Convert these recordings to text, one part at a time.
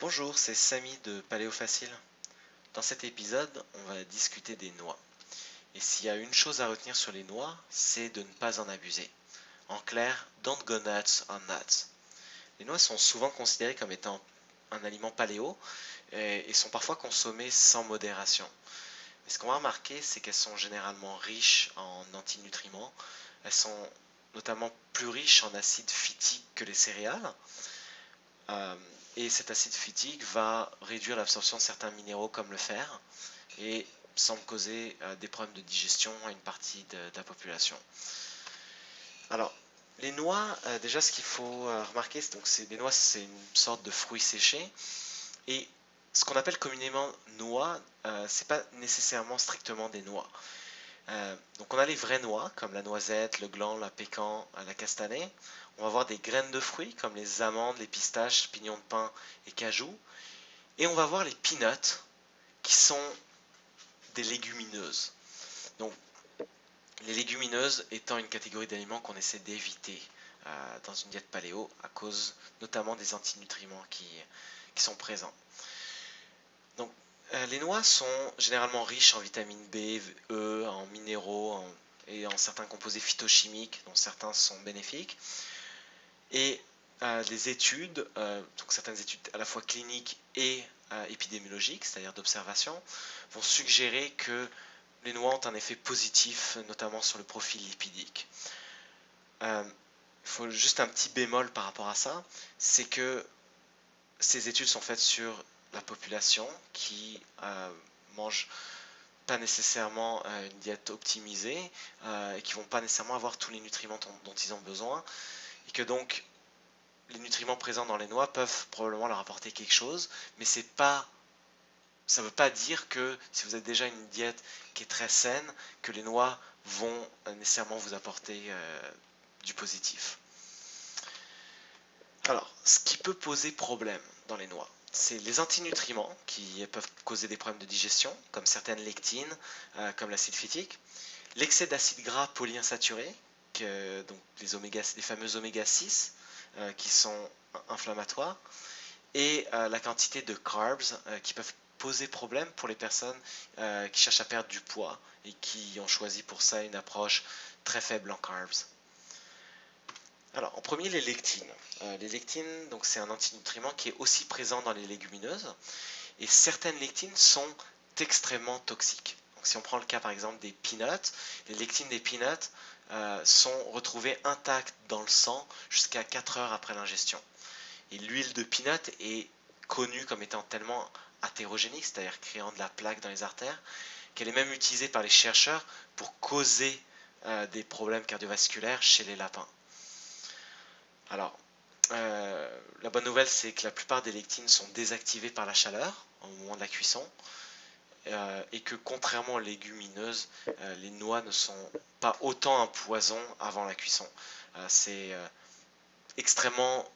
Bonjour, c'est Samy de Paléo Facile. Dans cet épisode, on va discuter des noix. Et s'il y a une chose à retenir sur les noix, c'est de ne pas en abuser. En clair, don't go nuts on nuts. Les noix sont souvent considérées comme étant un aliment paléo et sont parfois consommées sans modération. Mais ce qu'on va remarquer, c'est qu'elles sont généralement riches en antinutriments. Elles sont notamment plus riches en acide phytique que les céréales. Euh, et cet acide phytique va réduire l'absorption de certains minéraux comme le fer et semble causer des problèmes de digestion à une partie de la population. Alors, les noix, déjà ce qu'il faut remarquer, les noix, c'est une sorte de fruit séché. Et ce qu'on appelle communément noix, c'est pas nécessairement strictement des noix. Donc on a les vraies noix, comme la noisette, le gland, la pécan, la castanée. On va avoir des graines de fruits, comme les amandes, les pistaches, pignons de pain et cajou. Et on va voir les peanuts, qui sont des légumineuses. Donc les légumineuses étant une catégorie d'aliments qu'on essaie d'éviter dans une diète paléo, à cause notamment des antinutriments qui sont présents. Donc les noix sont généralement riches en vitamine B, E, en minéraux et en certains composés phytochimiques, dont certains sont bénéfiques. Et les études, donc certaines études à la fois cliniques et épidémiologiques, c'est-à-dire d'observation, vont suggérer que les noix ont un effet positif, notamment sur le profil lipidique. Il faut juste un petit bémol par rapport à ça, c'est que ces études sont faites sur la population qui mange pas nécessairement une diète optimisée et qui vont pas nécessairement avoir tous les nutriments dont ils ont besoin, et que donc les nutriments présents dans les noix peuvent probablement leur apporter quelque chose, mais ça ne veut pas dire que si vous avez déjà une diète qui est très saine, que les noix vont nécessairement vous apporter du positif. Alors, ce qui peut poser problème dans les noix, c'est les antinutriments qui peuvent causer des problèmes de digestion, comme certaines lectines, comme l'acide phytique, l'excès d'acides gras polyinsaturés, donc les fameux oméga 6, qui sont inflammatoires, et la quantité de carbs qui peuvent poser problème pour les personnes qui cherchent à perdre du poids et qui ont choisi pour ça une approche très faible en carbs. Alors, en premier, les lectines. Les lectines, donc c'est un antinutriment qui est aussi présent dans les légumineuses, et certaines lectines sont extrêmement toxiques. Donc, si on prend le cas par exemple des peanuts, les lectines des peanuts sont retrouvées intactes dans le sang jusqu'à 4 heures après l'ingestion. Et l'huile de peanut est connue comme étant tellement athérogénique, c'est-à-dire créant de la plaque dans les artères, qu'elle est même utilisée par les chercheurs pour causer des problèmes cardiovasculaires chez les lapins. Alors, la bonne nouvelle, c'est que la plupart des lectines sont désactivées par la chaleur au moment de la cuisson, et que contrairement aux légumineuses, les noix ne sont pas autant un poison avant la cuisson. C'est extrêmement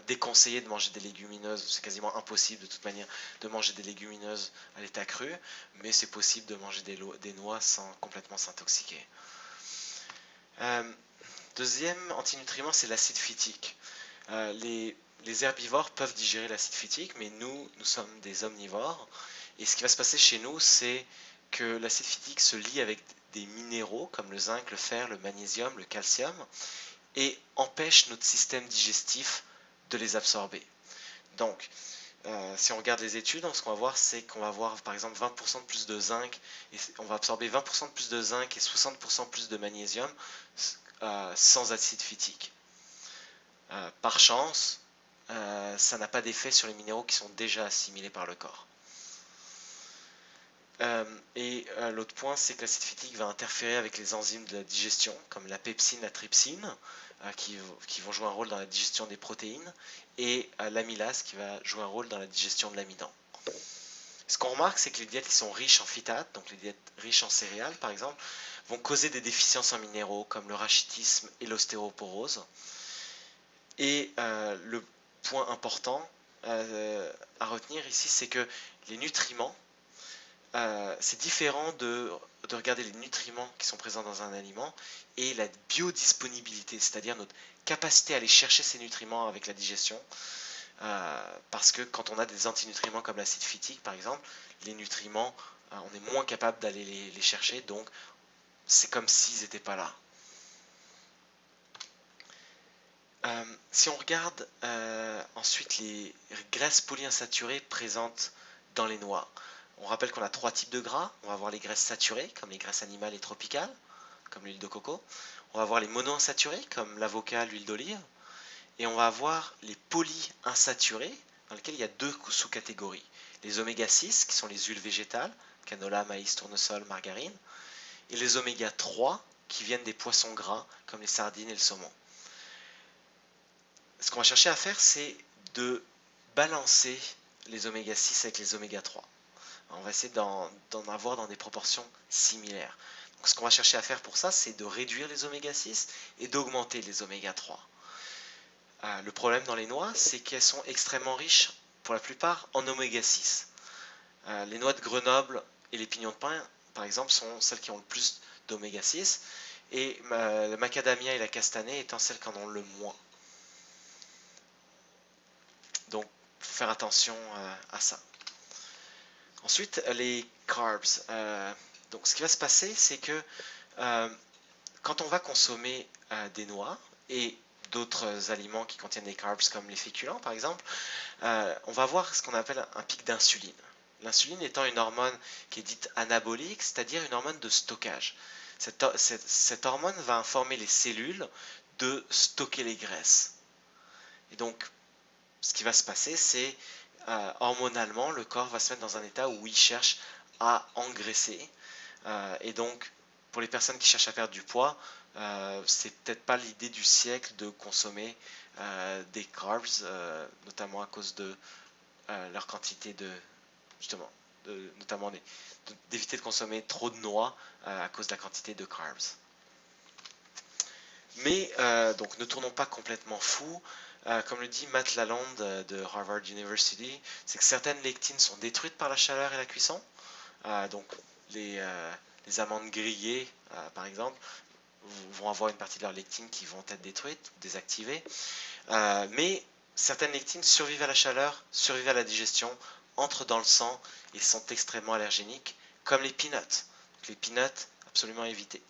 déconseillé de manger des légumineuses, c'est quasiment impossible de toute manière de manger des légumineuses à l'état cru, mais c'est possible de manger des noix sans complètement s'intoxiquer. Deuxième antinutriment, c'est l'acide phytique. Les herbivores peuvent digérer l'acide phytique, mais nous sommes des omnivores. Et ce qui va se passer chez nous, c'est que l'acide phytique se lie avec des minéraux comme le zinc, le fer, le magnésium, le calcium, et empêche notre système digestif de les absorber. Donc, si on regarde les études, ce qu'on va voir, c'est qu'on va avoir par exemple 20% de plus de zinc, et on va absorber 20% de plus de zinc et 60% plus de magnésium sans acide phytique. Par chance, ça n'a pas d'effet sur les minéraux qui sont déjà assimilés par le corps. L'autre point, c'est que l'acide phytique va interférer avec les enzymes de la digestion, comme la pepsine, la trypsine, qui vont jouer un rôle dans la digestion des protéines, et l'amylase qui va jouer un rôle dans la digestion de l'amidon. Ce qu'on remarque, c'est que les diètes qui sont riches en phytates, donc les diètes riches en céréales par exemple, vont causer des déficiences en minéraux comme le rachitisme et l'ostéoporose. Et le point important à retenir ici, c'est que les nutriments, c'est différent de regarder les nutriments qui sont présents dans un aliment et la biodisponibilité, c'est-à-dire notre capacité à aller chercher ces nutriments avec la digestion. parce que quand on a des antinutriments comme l'acide phytique par exemple, les nutriments, on est moins capable d'aller les chercher, donc c'est comme s'ils n'étaient pas là. Si on regarde ensuite les graisses polyinsaturées présentes dans les noix, on rappelle qu'on a 3 types de gras. On va avoir les graisses saturées, comme les graisses animales et tropicales, comme l'huile de coco. On va avoir les monoinsaturées, comme l'avocat, l'huile d'olive. Et on va avoir les polyinsaturées, dans lesquelles il y a 2 sous-catégories. Les oméga 6, qui sont les huiles végétales, canola, maïs, tournesol, margarine. Et les oméga 3, qui viennent des poissons gras, comme les sardines et le saumon. Ce qu'on va chercher à faire, c'est de balancer les oméga 6 avec les oméga 3. On va essayer d'en avoir dans des proportions similaires. Donc, ce qu'on va chercher à faire pour ça, c'est de réduire les oméga 6 et d'augmenter les oméga 3. Le problème dans les noix, c'est qu'elles sont extrêmement riches, pour la plupart, en oméga 6. Les noix de Grenoble et les pignons de pin, par exemple, sont celles qui ont le plus d'oméga 6, et le macadamia et la castanée étant celles qui en ont le moins. Donc, il faut faire attention à ça. Ensuite, les carbs. Donc, ce qui va se passer, c'est que quand on va consommer des noix et d'autres aliments qui contiennent des carbs comme les féculents par exemple, on va avoir ce qu'on appelle un pic d'insuline. L'insuline étant une hormone qui est dite anabolique, c'est-à-dire une hormone de stockage. Cette hormone va informer les cellules de stocker les graisses. Et donc, ce qui va se passer, c'est hormonalement, le corps va se mettre dans un état où il cherche à engraisser. Et donc, pour les personnes qui cherchent à perdre du poids, c'est peut-être pas l'idée du siècle de consommer des carbs, notamment à cause de leur quantité de, justement, notamment d'éviter de consommer trop de noix à cause de la quantité de carbs. Mais donc ne tournons pas complètement fou. Comme le dit Matt Lalonde de Harvard University, c'est que certaines lectines sont détruites par la chaleur et la cuisson. Donc les amandes grillées, par exemple, vont avoir une partie de leur lectine qui vont être détruites ou désactivées. Mais certaines lectines survivent à la chaleur, survivent à la digestion, entrent dans le sang et sont extrêmement allergéniques, comme les peanuts. Donc, les peanuts, absolument éviter.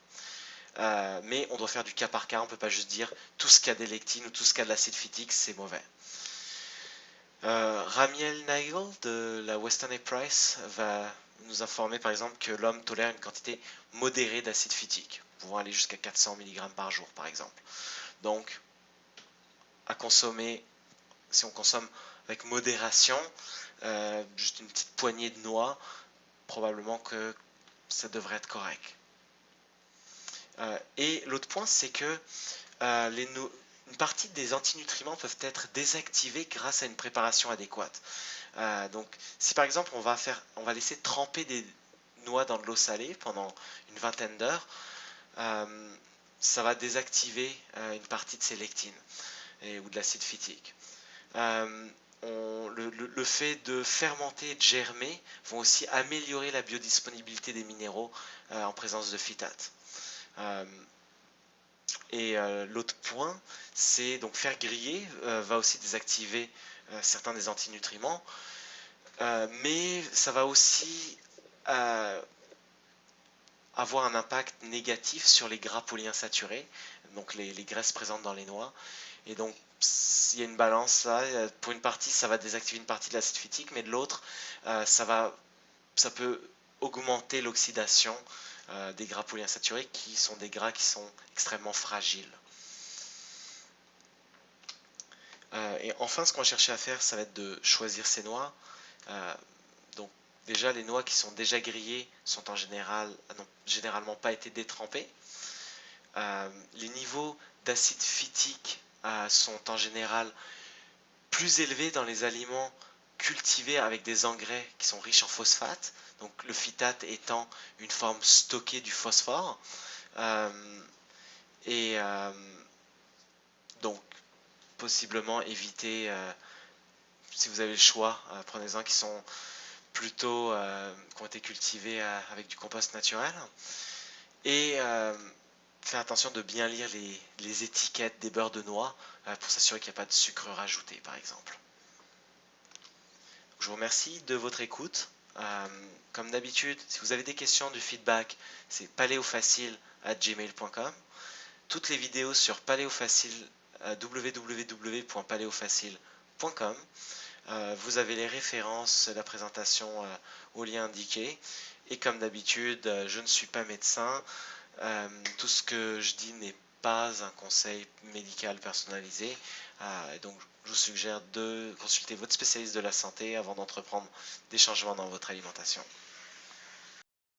Mais on doit faire du cas par cas, on ne peut pas juste dire tout ce qui a des lectines ou tout ce qui a de l'acide phytique, c'est mauvais. Ramiel Nagel de la Weston & Price va nous informer par exemple que l'homme tolère une quantité modérée d'acide phytique, pouvant aller jusqu'à 400 mg par jour par exemple. Donc, à consommer, si on consomme avec modération, juste une petite poignée de noix, probablement que ça devrait être correct. Et l'autre point, c'est que une partie des antinutriments peuvent être désactivés grâce à une préparation adéquate. Donc, si par exemple on va laisser tremper des noix dans de l'eau salée pendant une vingtaine d'heures, ça va désactiver une partie de ces lectines ou de l'acide phytique. Le fait de fermenter et de germer vont aussi améliorer la biodisponibilité des minéraux en présence de phytates. Et l'autre point, c'est donc faire griller va aussi désactiver certains des antinutriments, mais ça va aussi avoir un impact négatif sur les gras polyinsaturés, donc les graisses présentes dans les noix. Et donc, il y a une balance là. Pour une partie, ça va désactiver une partie de l'acide phytique, mais de l'autre, ça peut augmenter l'oxydation des gras polyinsaturés, qui sont des gras qui sont extrêmement fragiles. Et enfin, ce qu'on va chercher à faire, ça va être de choisir ces noix. Donc, déjà, les noix qui sont déjà grillées sont en général, n'ont généralement pas été détrempées. Les niveaux d'acide phytique sont en général plus élevés dans les aliments cultivés avec des engrais qui sont riches en phosphate, donc le phytate étant une forme stockée du phosphore. Donc possiblement éviter, si vous avez le choix, prenez-en qui sont plutôt qui ont été cultivés avec du compost naturel. Et faire attention de bien lire les étiquettes des beurres de noix pour s'assurer qu'il n'y a pas de sucre rajouté par exemple. Je vous remercie de votre écoute. Comme d'habitude, si vous avez des questions, du feedback, c'est paléofacile@gmail.com. Toutes les vidéos sur paléofacile www.paléofacile.com. Vous avez les références, la présentation au lien indiqué. Et comme d'habitude, je ne suis pas médecin. Tout ce que je dis n'est pas un conseil médical personnalisé. Donc, je vous suggère de consulter votre spécialiste de la santé avant d'entreprendre des changements dans votre alimentation.